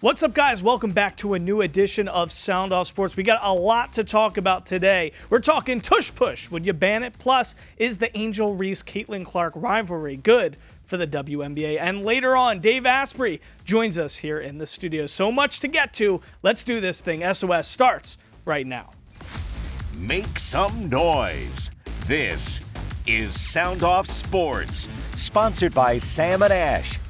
What's up, guys? Welcome back to a new edition of Sound Off Sports. We got a lot to talk about today. We're talking Tush Push. Would you ban it? Plus, is the Angel Reese Caitlin Clark rivalry good for the WNBA? And later on, Dave Asprey joins us here in the studio. So much to get to. Let's do this thing. SOS starts right now. Make some noise. This is Sound Off Sports, sponsored by Sam and Ash.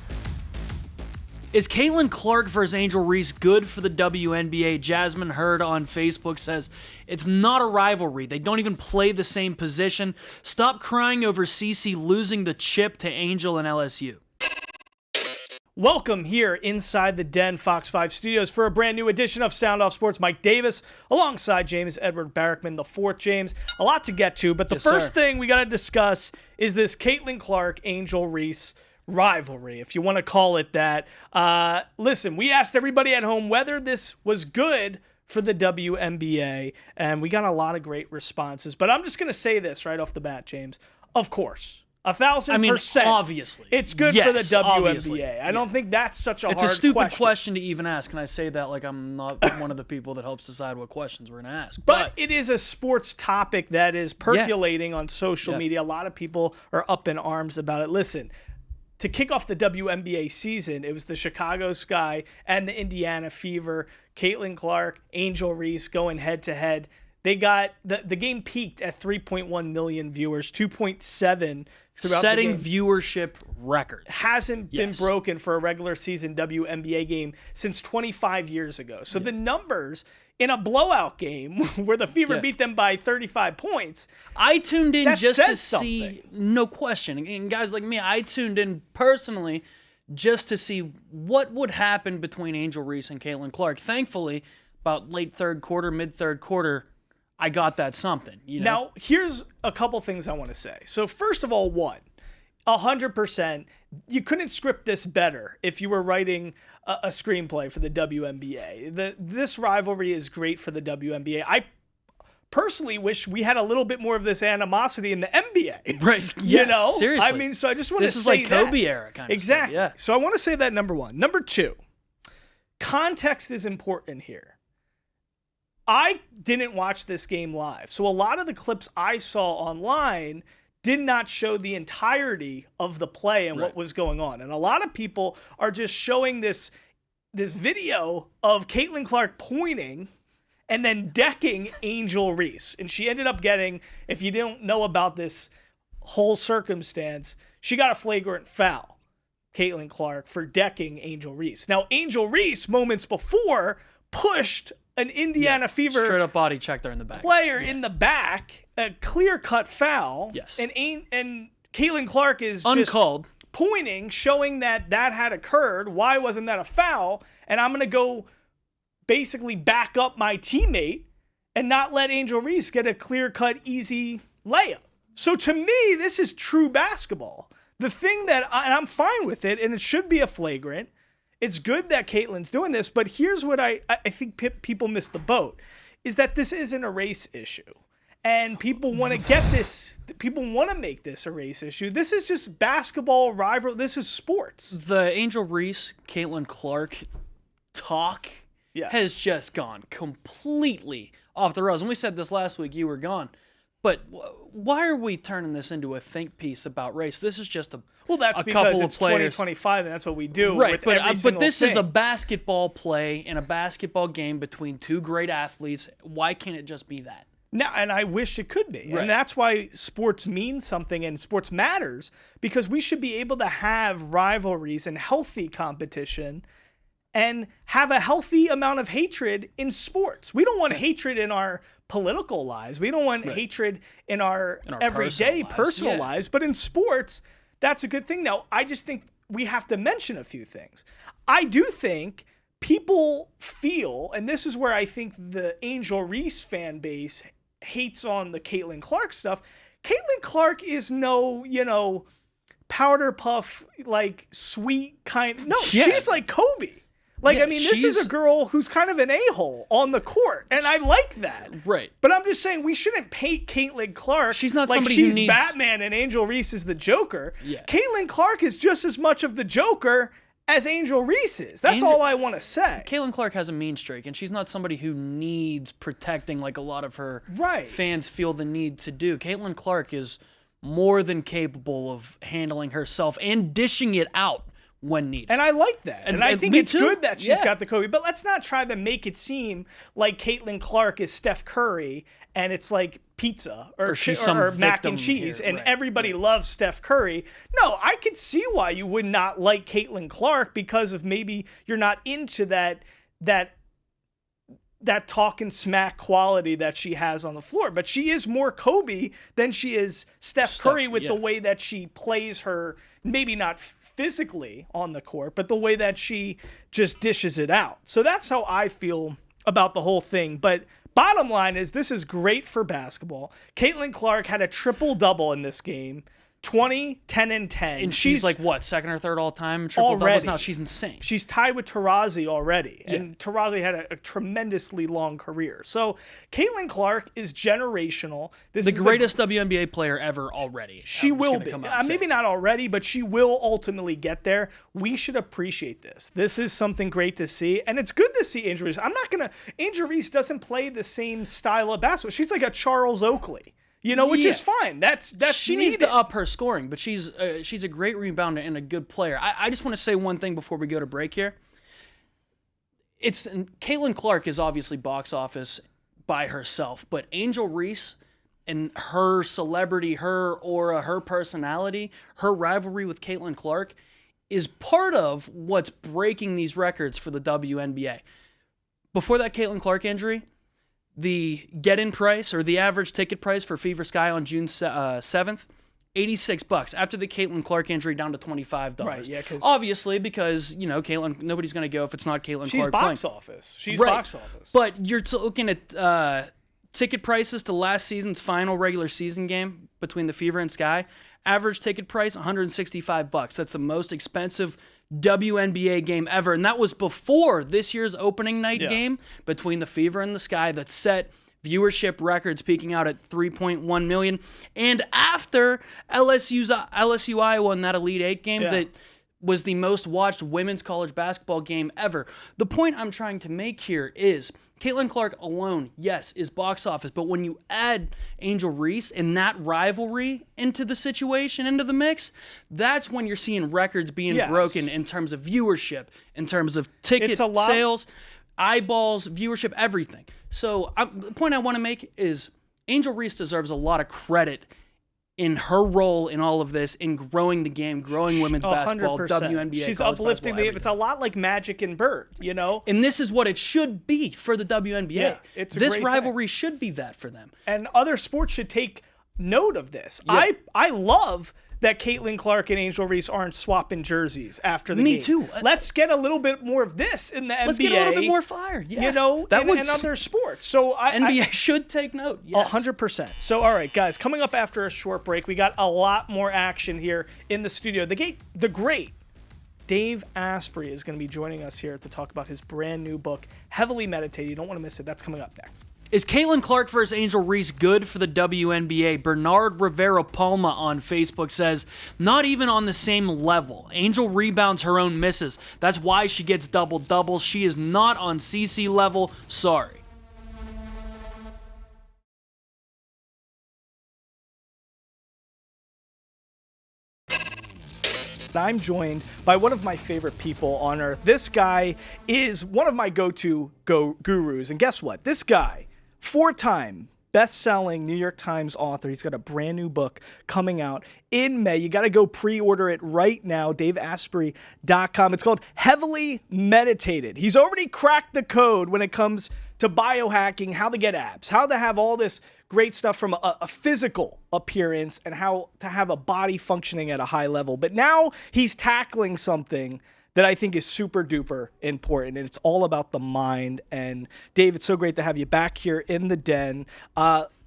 Is Caitlin Clark versus Angel Reese good for the WNBA? Jasmine Hurd on Facebook says, it's not a rivalry. They don't even play the same position. Stop crying over CC losing the chip to Angel and LSU. Welcome here inside the Den Fox 5 studios for a brand new edition of Sound Off Sports. Mike Davis alongside James Edward Barrickman, the fourth James. A lot to get to, but the first thing we got to discuss is this Caitlin Clark, Angel Reese rivalry, if you want to call it that. Listen, we asked everybody at home whether this was good for the WNBA, and we got a lot of great responses. But I'm just going to say this right off the bat, James. Of course. 1,000%. Obviously. It's good for the WNBA. Obviously. I don't think that's such a hard question. It's a stupid question to even ask, and I say that like I'm not one of the people that helps decide what questions we're going to ask. But it is a sports topic that is percolating on social media. A lot of people are up in arms about it. Listen, to kick off the WNBA season, it was the Chicago Sky and the Indiana Fever. Caitlin Clark, Angel Reese going head-to-head. They got the game peaked at 3.1 million viewers, 2.7 throughout setting the game. Viewership records. Hasn't been broken for a regular season WNBA game since 25 years ago. So the numbers in a blowout game where the Fever beat them by 35 points. I tuned in just to see, no question. And guys like me, I tuned in personally just to see what would happen between Angel Reese and Caitlin Clark. Thankfully, about late third quarter, mid third quarter, I got that something. You know? Now, here's a couple things I want to say. So first of all, 100%, you couldn't script this better if you were writing a screenplay for the WNBA. This rivalry is great for the WNBA. I personally wish we had a little bit more of this animosity in the NBA. Right. Yes, you know? Seriously. I mean, so I just want to say this is like Kobe era kind of exactly. stuff. Yeah. So I want to say that, number one. Number two, context is important here. I didn't watch this game live. So a lot of the clips I saw online did not show the entirety of the play and what was going on. And a lot of people are just showing this video of Caitlin Clark pointing and then decking Angel Reese. And she ended up getting, if you don't know about this whole circumstance, she got a flagrant foul, Caitlin Clark, for decking Angel Reese. Now, Angel Reese, moments before, pushed an Indiana Fever straight up body checked her in the back. Player in the back, a clear-cut foul. Yes. And Caitlin Clark is uncalled, just pointing, showing that had occurred. Why wasn't that a foul? And I'm going to go basically back up my teammate and not let Angel Reese get a clear-cut, easy layup. So to me, this is true basketball. The thing that, and I'm fine with it, and it should be a flagrant. It's good that Caitlin's doing this, but here's what I think people miss the boat, is that this isn't a race issue. And people want to get this, people want to make this a race issue. This is just basketball rival. This is sports. The Angel Reese, Caitlin Clark talk has just gone completely off the rails. And we said this last week, you were gone. But why are we turning this into a think piece about race? This is just that's because it's 2025 and that's what we do. Right, with but this is a basketball play in a basketball game between two great athletes. Why can't it just be that? No, and I wish it could be. Right. And that's why sports means something and sports matters, because we should be able to have rivalries and healthy competition and have a healthy amount of hatred in sports. We don't want hatred in our political lives. We don't want hatred in our everyday personal lives. But in sports, that's a good thing. Now, I just think we have to mention a few things. I do think people feel, and this is where I think the Angel Reese fan base hates on the Caitlin Clark stuff. Caitlin Clark is no, powder puff, like sweet kind. No, she's like Kobe. Like, I mean, this is a girl who's kind of an a-hole on the court, and I like that. Right. But I'm just saying we shouldn't paint Caitlin Clark she's not like somebody she's who needs... Batman and Angel Reese is the Joker. Yeah. Caitlin Clark is just as much of the Joker as Angel Reese is. That's all I want to say. Caitlin Clark has a mean streak, and she's not somebody who needs protecting like a lot of her fans feel the need to do. Caitlin Clark is more than capable of handling herself and dishing it out when needed. And I like that. And I think it's good that she's got the Kobe. But let's not try to make it seem like Caitlin Clark is Steph Curry and it's like pizza or mac and cheese and everybody loves Steph Curry. No, I could see why you would not like Caitlin Clark because of maybe you're not into that talking smack quality that she has on the floor. But she is more Kobe than she is Steph Curry with the way that she plays her, maybe not physically on the court, but the way that she just dishes it out. So that's how I feel about the whole thing. But bottom line is this is great for basketball. Caitlin Clark had a triple-double in this game. 20, 10, and 10. And she's like, what, second or third all-time triple-doubles? No, she's insane. She's tied with Taurasi already. And Taurasi had a tremendously long career. So Caitlin Clark is generational. This is the greatest WNBA player ever already. She will be. Maybe not already, but she will ultimately get there. We should appreciate this. This is something great to see. And it's good to see Angel Reese. Angel Reese doesn't play the same style of basketball. She's like a Charles Oakley. Which is fine. That's she needs to up her scoring, but she's a great rebounder and a good player. I just want to say one thing before we go to break here. Caitlin Clark is obviously box office by herself, but Angel Reese and her celebrity, her aura, her personality, her rivalry with Caitlin Clark is part of what's breaking these records for the WNBA. Before that Caitlin Clark injury, the get-in price or the average ticket price for Fever Sky on June 7th, $86. After the Caitlin Clark injury, down to $25. Right, yeah. Obviously, because, Caitlin, nobody's going to go if it's not Caitlin Clark playing. She's box office. But you're looking at ticket prices to last season's final regular season game between the Fever and Sky. Average ticket price, $165. That's the most expensive WNBA game ever, and that was before this year's opening night game between the Fever and the Sky that set viewership records, peaking out at 3.1 million, and after LSU Iowa in that Elite Eight game that was the most watched women's college basketball game ever. The point I'm trying to make here is Caitlin Clark alone, yes, is box office, but when you add Angel Reese and that rivalry into the situation, into the mix, that's when you're seeing records being broken in terms of viewership, in terms of ticket sales, eyeballs, viewership, everything. So the point I want to make is Angel Reese deserves a lot of credit in her role in all of this, in growing the game, growing women's basketball, WNBA. She's uplifting the game. It's a lot like Magic and Bird, And this is what it should be for the WNBA. Yeah, this rivalry should be that for them. And other sports should take note of this. Yeah. I love that Caitlin Clark and Angel Reese aren't swapping jerseys after the game. Me too. Let's get a little bit more of this in the NBA. Let's get a little bit more fire. Yeah. In other sports. So NBA should take note. Yes. 100%. So, all right, guys, coming up after a short break, we got a lot more action here in the studio. The great Dave Asprey is going to be joining us here to talk about his brand new book, Heavily Meditated. You don't want to miss it. That's coming up next. Is Caitlin Clark versus Angel Reese good for the WNBA? Bernard Rivera Palma on Facebook says, not even on the same level. Angel rebounds her own misses. That's why she gets double-doubles. She is not on CC level. Sorry. I'm joined by one of my favorite people on earth. This guy is one of my go-to gurus. And guess what? This guy, 4-time best-selling New York Times author. He's got a brand new book coming out in May. You got to go pre-order it right now, daveasprey.com. It's called Heavily Meditated. He's already cracked the code when it comes to biohacking, how to get abs, how to have all this great stuff from a physical appearance and how to have a body functioning at a high level. But now he's tackling something that I think is super duper important, and it's all about the mind. And Dave, it's so great to have you back here in the den.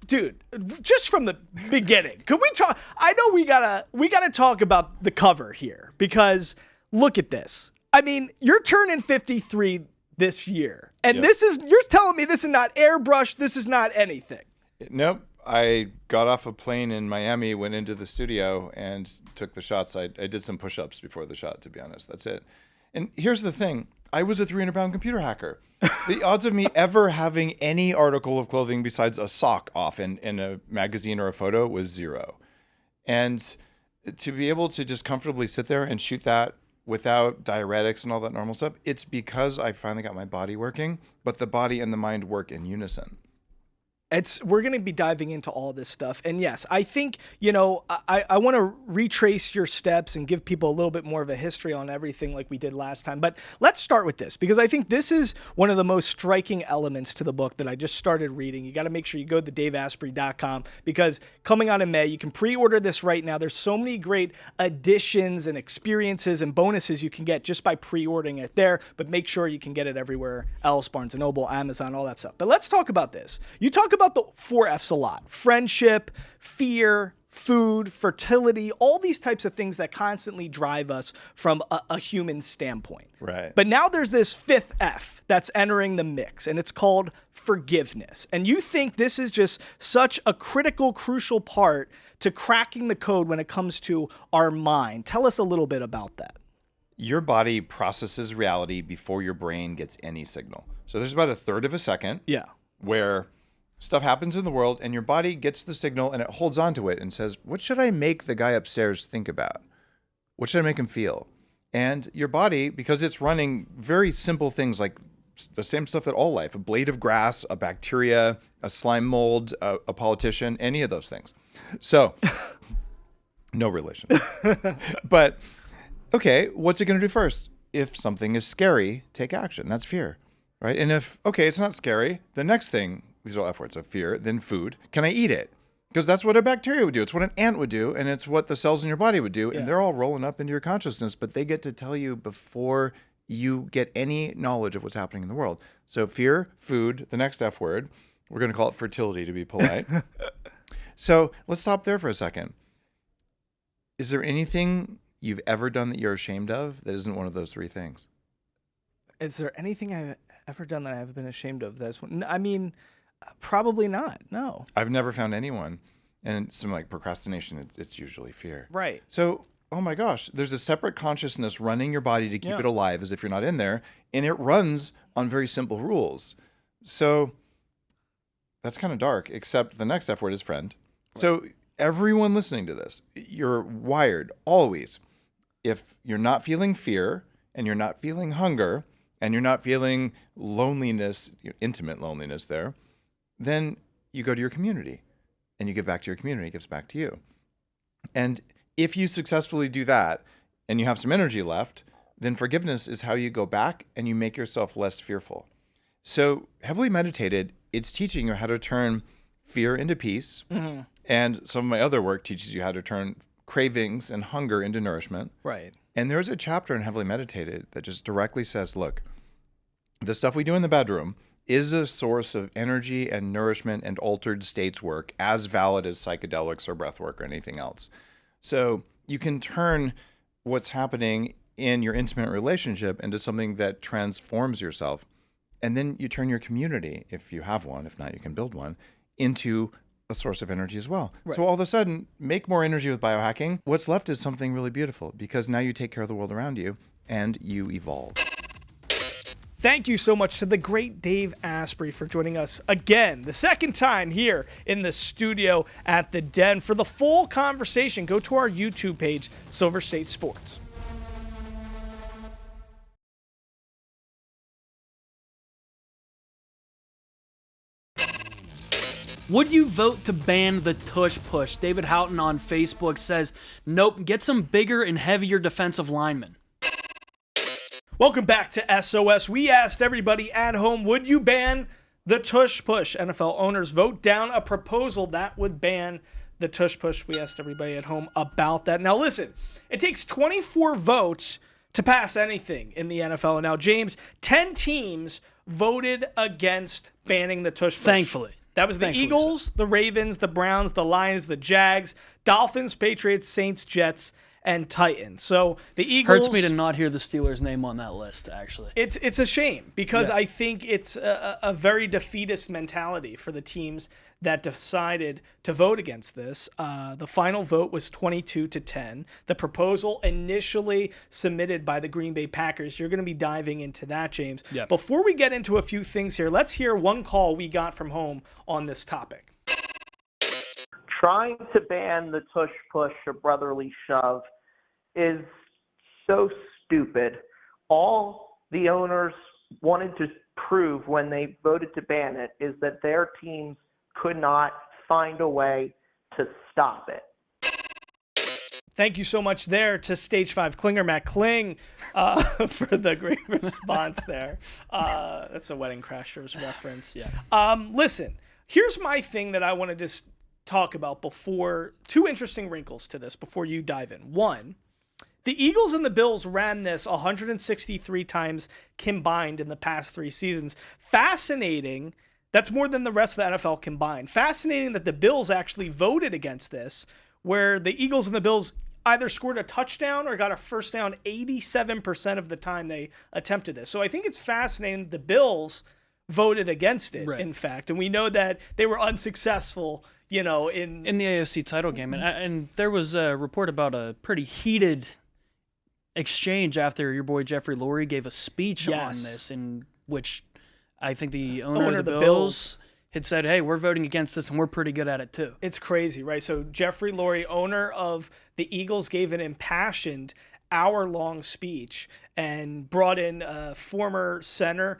Dude, just from the beginning, could we talk? I know we gotta talk about the cover here, because look at this. I mean, you're turning 53 this year, and you're telling me this is not airbrush, this is not anything. Nope. I got off a plane in Miami, went into the studio, and took the shots. I did some push-ups before the shot, to be honest. That's it. And here's the thing. I was a 300-pound computer hacker. The odds of me ever having any article of clothing besides a sock off in a magazine or a photo was 0. And to be able to just comfortably sit there and shoot that without diuretics and all that normal stuff, it's because I finally got my body working, but the body and the mind work in unison. We're going to be diving into all this stuff. And yes, I think, I want to retrace your steps and give people a little bit more of a history on everything like we did last time. But let's start with this, because I think this is one of the most striking elements to the book that I just started reading. You got to make sure you go to daveasprey.com, because coming out in May, you can pre-order this right now. There's so many great additions and experiences and bonuses you can get just by pre-ordering it there. But make sure you can get it everywhere else, Barnes & Noble, Amazon, all that stuff. But let's talk about this. You talk about the 4 F's a lot: friendship, fear, food, fertility, all these types of things that constantly drive us from a human standpoint. Right. But now there's this 5th F that's entering the mix, and it's called forgiveness. And you think this is just such a critical, crucial part to cracking the code when it comes to our mind. Tell us a little bit about that. Your body processes reality before your brain gets any signal. So there's about a third of a second where stuff happens in the world and your body gets the signal and it holds on to it and says, what should I make the guy upstairs think about? What should I make him feel? And your body, because it's running very simple things like the same stuff that all life, a blade of grass, a bacteria, a slime mold, a politician, any of those things. So no relation. But okay, what's it going to do first? If something is scary, take action. That's fear, right? And if, okay, it's not scary, the next thing, these are all F words, so fear, then food. Can I eat it? Because that's what a bacteria would do. It's what an ant would do, and it's what the cells in your body would do. And they're all rolling up into your consciousness, but they get to tell you before you get any knowledge of what's happening in the world. So fear, food, the next F word, we're going to call it fertility to be polite. So let's stop there for a second. Is there anything you've ever done that you're ashamed of that isn't one of those 3 things? Is there anything I've ever done that I have been ashamed of? I mean, probably not. No. I've never found anyone. And some like procrastination, it's usually fear. Right. So, oh my gosh, there's a separate consciousness running your body to keep it alive as if you're not in there. And it runs on very simple rules. So that's kind of dark, except the next F word is friend. Right. So everyone listening to this, you're wired always. If you're not feeling fear and you're not feeling hunger and you're not feeling loneliness, intimate loneliness there, then you go to your community and you give back to your community. It gives back to you. And if you successfully do that and you have some energy left, then forgiveness is how you go back and you make yourself less fearful. So heavily meditated, it's teaching you how to turn fear into peace. Mm-hmm. And some of my other work teaches you how to turn cravings and hunger into nourishment. Right. And there's a chapter in Heavily Meditated that just directly says, look, the stuff we do in the bedroom is a source of energy and nourishment and altered states work, as valid as psychedelics or breath work or anything else. So you can turn what's happening in your intimate relationship into something that transforms yourself. And then you turn your community, if you have one, if not, you can build one, into a source of energy as well. Right. So all of a sudden, make more energy with biohacking. What's left is something really beautiful, because now you take care of the world around you and you evolve. Thank you so much to the great Dave Asprey for joining us again, the second time here in the studio at the Den. For the full conversation, go to our YouTube page, Silver State Sports. Would you vote to ban the Tush Push? David Houghton on Facebook says, nope, get some bigger and heavier defensive linemen. Welcome back to SOS. We asked everybody at home, would you ban the Tush Push? NFL owners vote down a proposal that would ban the Tush Push. We asked everybody at home about that. Now listen, it takes 24 votes to pass anything in the NFL. And now, James, 10 teams voted against banning the Tush Push. Thankfully. That was the Eagles, the Ravens, the Browns, the Lions, the Jags, Dolphins, Patriots, Saints, Jets, and Titans. So the Eagles... Hurts me to not hear the Steelers' name on that list, actually. It's a shame because I think it's a very defeatist mentality for the teams that decided to vote against this. The final vote was 22-10. The proposal initially submitted by the Green Bay Packers. You're going to be diving into that, James. Yep. Before we get into a few things here, let's hear one call we got from home on this topic. Trying to ban the Tush Push or brotherly shove is so stupid. All the owners wanted to prove when they voted to ban it is that their teams could not find a way to stop it. Thank you so much there to Stage 5 Klinger, Matt Kling, for the great response there. That's a Wedding Crashers reference. Yeah. Listen, here's my thing that I want to just talk about before, two interesting wrinkles to this before you dive in. One, the Eagles and the Bills ran this 163 times combined in the past 3 seasons. Fascinating. That's more than the rest of the NFL combined. Fascinating that the Bills actually voted against this, where the Eagles and the Bills either scored a touchdown or got a first down 87% of the time they attempted this. So I think it's fascinating that the Bills voted against it, in fact. And we know that they were unsuccessful, in the AFC title game. And there was a report about a pretty heated exchange after your boy Jeffrey Lurie gave a speech on this, in which I think the owner of the Bills had said, hey, we're voting against this and we're pretty good at it too. It's crazy, right? So Jeffrey Lurie, owner of the Eagles, gave an impassioned hour-long speech and brought in former center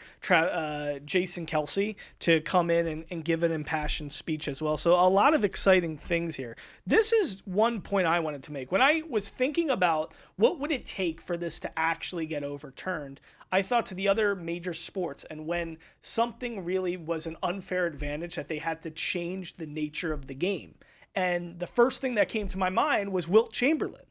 Jason Kelce to come in and give an impassioned speech as well. So a lot of exciting things here. This is one point I wanted to make. When I was thinking about what would it take for this to actually get overturned, I thought to the other major sports, and when something really was an unfair advantage that they had to change the nature of the game. And the first thing that came to my mind was Wilt Chamberlain.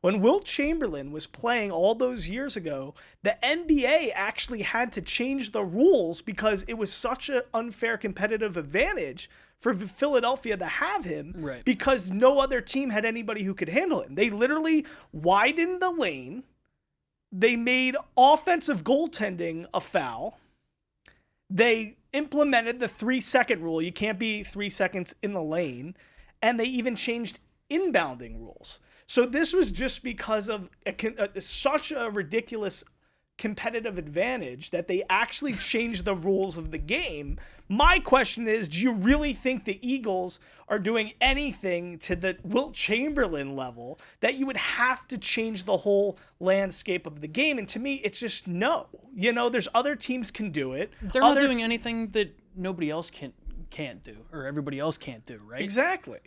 When Wilt Chamberlain was playing all those years ago, the NBA actually had to change the rules because it was such an unfair competitive advantage for Philadelphia to have him, because no other team had anybody who could handle him. They literally widened the lane. They made offensive goaltending a foul. They implemented the 3-second rule. You can't be 3 seconds in the lane. And they even changed inbounding rules. So this was just because of such a ridiculous competitive advantage that they actually changed the rules of the game. My question is, do you really think the Eagles are doing anything to the Wilt Chamberlain level that you would have to change the whole landscape of the game? And to me, it's just no. There's other teams can do it. They're not doing anything that nobody else can't do, or everybody else can't do, right? Exactly.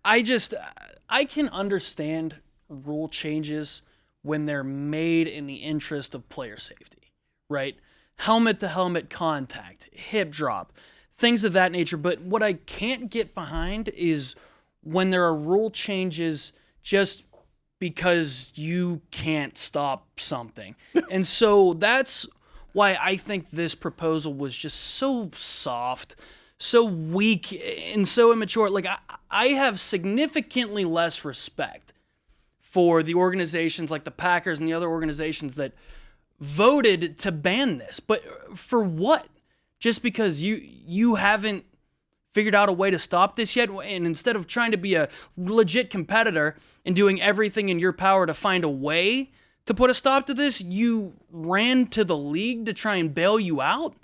I can understand rule changes when they're made in the interest of player safety, right? Helmet-to-helmet contact, hip drop, things of that nature. But what I can't get behind is when there are rule changes just because you can't stop something. And so that's why I think this proposal was just so soft, so weak, and so immature. Like, I have significantly less respect for the organizations like the Packers and the other organizations that voted to ban this. But for what? Just because you haven't figured out a way to stop this yet, and instead of trying to be a legit competitor and doing everything in your power to find a way to put a stop to this, you ran to the league to try and bail you out?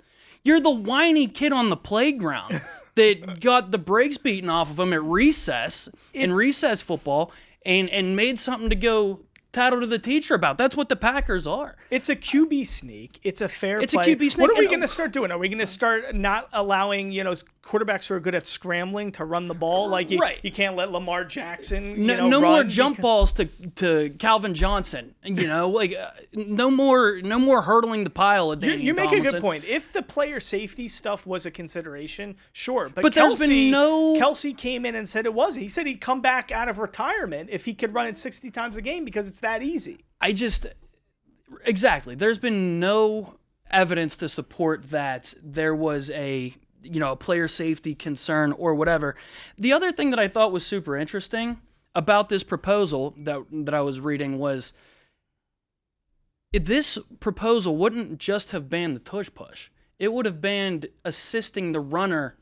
You're the whiny kid on the playground that got the brakes beaten off of him at recess, in recess football, and made something to go tattle to the teacher about. That's what the Packers are. It's a QB sneak. It's a fair play. It's a QB sneak. What are we going to start doing? Are we going to start not allowing, quarterbacks who are good at scrambling to run the ball? Like you can't let Lamar Jackson, no run more jump balls to Calvin Johnson. No more hurtling the pile at Daniel You make Tomlinson. a good point. If the player safety stuff was a consideration, sure. But there's been no... Kelce came in and said it was. He said he'd come back out of retirement if he could run it 60 times a game because it's that easy. Exactly. There's been no evidence to support that there was a player safety concern or whatever. The other thing that I thought was super interesting about this proposal that I was reading was this proposal wouldn't just have banned the tush push. It would have banned assisting the runner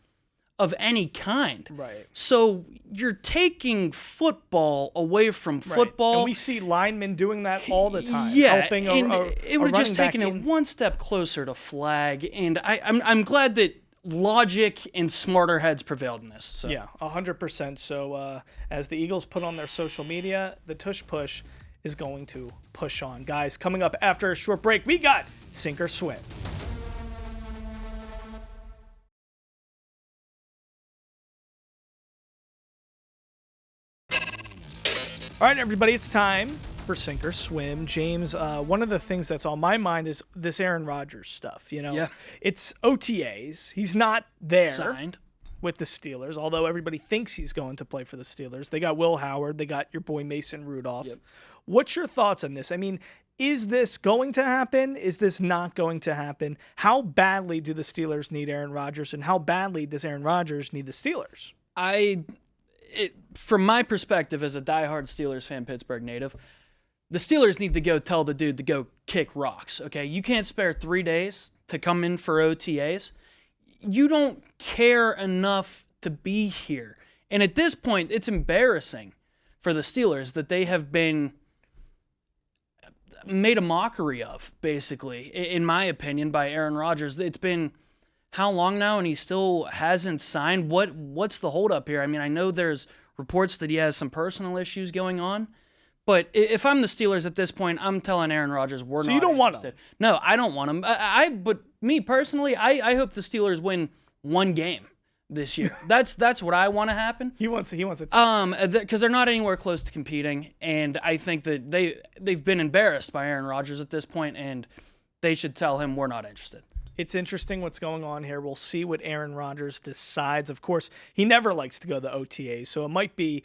of any kind. Right. So you're taking football away from football. And we see linemen doing that all the time. Yeah, helping it would have just taken it one step closer to flag. And I'm glad that logic and smarter heads prevailed in this. So. Yeah, 100%. So as the Eagles put on their social media, the tush push is going to push on. Guys, coming up after a short break, we got Sink or Swim. All right, everybody, it's time for Sink or Swim. James, one of the things that's on my mind is this Aaron Rodgers stuff. It's OTAs. He's not there signed with the Steelers, although everybody thinks he's going to play for the Steelers. They got Will Howard. They got your boy Mason Rudolph. Yep. What's your thoughts on this? I mean, is this going to happen? Is this not going to happen? How badly do the Steelers need Aaron Rodgers, and how badly does Aaron Rodgers need the Steelers? From my perspective as a diehard Steelers fan, Pittsburgh native, the Steelers need to go tell the dude to go kick rocks, okay? You can't spare 3 days to come in for OTAs. You don't care enough to be here. And at this point, it's embarrassing for the Steelers that they have been made a mockery of, basically, in my opinion, by Aaron Rodgers. It's been how long now, and he still hasn't signed? What's the holdup here? I mean, I know there's reports that he has some personal issues going on, but if I'm the Steelers at this point, I'm telling Aaron Rodgers we're not. So you don't want him? No, I don't want him. But me personally, I hope the Steelers win one game this year. That's what I want to happen. He wants it. Because they're not anywhere close to competing, and I think that they've been embarrassed by Aaron Rodgers at this point, and they should tell him we're not interested. It's interesting what's going on here. We'll see what Aaron Rodgers decides. Of course, he never likes to go the OTAs, so it might be,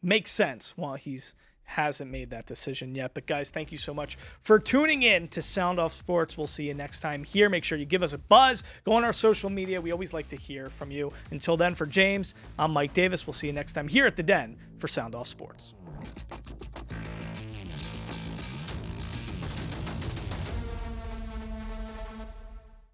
makes sense while he's hasn't made that decision yet. But guys, thank you so much for tuning in to Sound Off Sports. We'll see you next time here. Make sure you give us a buzz. Go on our social media. We always like to hear from you. Until then, for James, I'm Mike Davis. We'll see you next time here at The Den for Sound Off Sports.